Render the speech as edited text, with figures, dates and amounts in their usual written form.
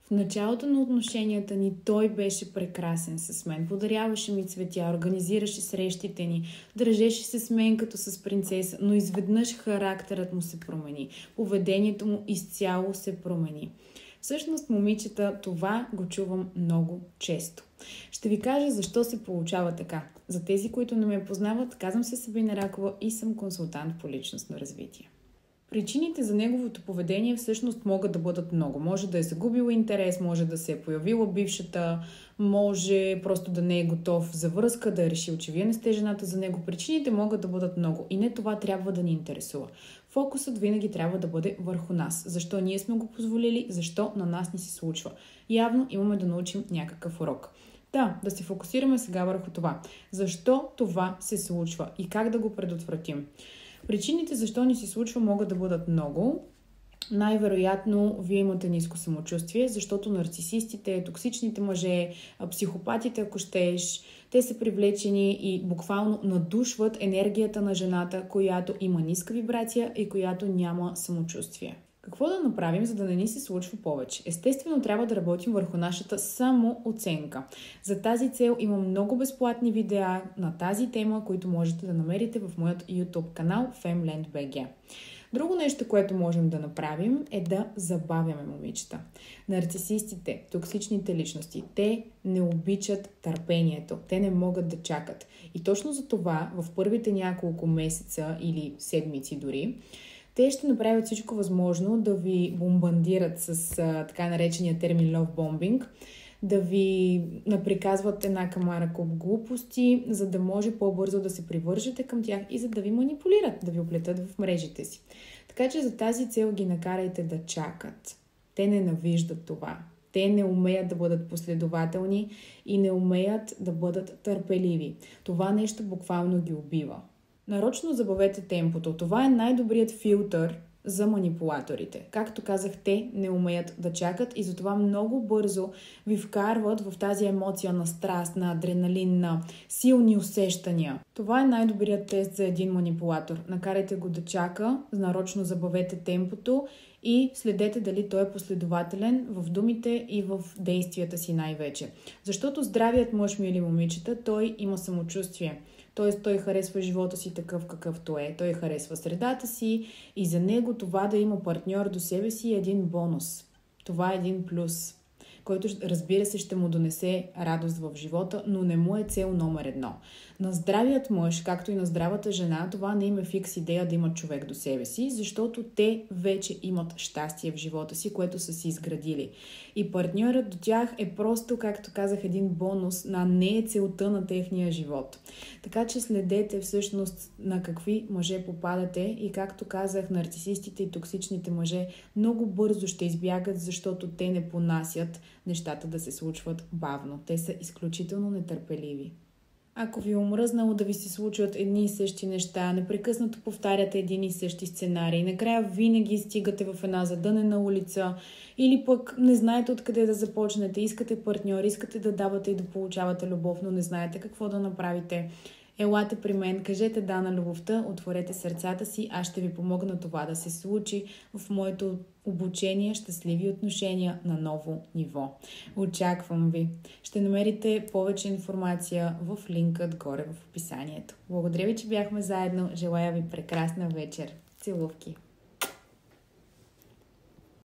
В началото на отношенията ни той беше прекрасен с мен, подаряваше ми цветя, организираше срещите ни, държеше се с мен като с принцеса, но изведнъж характерът му се промени, поведението му изцяло се промени. Всъщност, момичета, това го чувам много често. Ще ви кажа защо се получава така. За тези, които не ме познават, казвам се Сабина Ракова и съм консултант по личностно развитие. Причините за неговото поведение всъщност могат да бъдат много. Може да е загубил интерес, може да се е появила бившата, може просто да не е готов за връзка, да е решил, че вие не сте жената за него. Причините могат да бъдат много и не това трябва да ни интересува. Фокусът винаги трябва да бъде върху нас. Защо ние сме го позволили, защо на нас ни се случва. Явно имаме да научим някакъв урок. Да се фокусираме сега върху това. Защо това се случва и как да го предотвратим? Причините защо ни се случва могат да бъдат много. Най-вероятно вие имате ниско самочувствие, защото нарцисистите, токсичните мъже, психопатите, ако щеш, те са привлечени и буквално надушват енергията на жената, която има ниска вибрация и която няма самочувствие. Какво да направим, за да не ни се случва повече? Естествено, трябва да работим върху нашата самооценка. За тази цел имам много безплатни видеа на тази тема, които можете да намерите в моят YouTube канал FemLandBG. Друго нещо, което можем да направим е да забавяме момичета. Нарцисистите, токсичните личности, те не обичат търпението. Те не могат да чакат. И точно за това в първите няколко месеца или седмици дори, те ще направят всичко възможно да ви бомбардират с така наречения термин love bombing, да ви наприказват една камара куп глупости, за да може по-бързо да се привържете към тях и за да ви манипулират, да ви оплетат в мрежите си. Така че за тази цел ги накарайте да чакат. Те ненавиждат това. Те не умеят да бъдат последователни и не умеят да бъдат търпеливи. Това нещо буквално ги убива. Нарочно забавете темпото. Това е най-добрият филтър за манипулаторите. Както казах, те не умеят да чакат и затова много бързо ви вкарват в тази емоция на страст, на адреналин, на силни усещания. Това е най-добрият тест за един манипулатор. Накарайте го да чака, нарочно забавете темпото и следете дали той е последователен в думите и в действията си най-вече. Защото здравият мъж, мили момичета, той има самочувствие. Т.е. той харесва живота си такъв какъвто е. Той харесва средата си и за него това да има партньор до себе си е един бонус. Това е един плюс, който разбира се ще му донесе радост в живота, но не му е цел номер едно. На здравият мъж, както и на здравата жена, това не им е фикс идея да имат човек до себе си, защото те вече имат щастие в живота си, което са си изградили. И партньорът до тях е просто, както казах, един бонус, а не е целта на техния живот. Така че следете всъщност на какви мъже попадате и както казах, нарцисистите и токсичните мъже много бързо ще избягат, защото те не понасят нещата да се случват бавно. Те са изключително нетърпеливи. Ако ви е омръзнало да ви се случват едни и същи неща, непрекъснато повтаряте един и същи сценарий, накрая винаги стигате в една задънена улица или пък не знаете откъде да започнете, искате партньор, искате да давате и да получавате любов, но не знаете какво да направите, елате при мен, кажете да на любовта, отворете сърцата си, аз ще ви помогна това да се случи в моето обучение щастливи отношения на ново ниво. Очаквам ви. Ще намерите повече информация в линкът горе в описанието. Благодаря ви, че бяхме заедно. Желая ви прекрасна вечер. Целувки!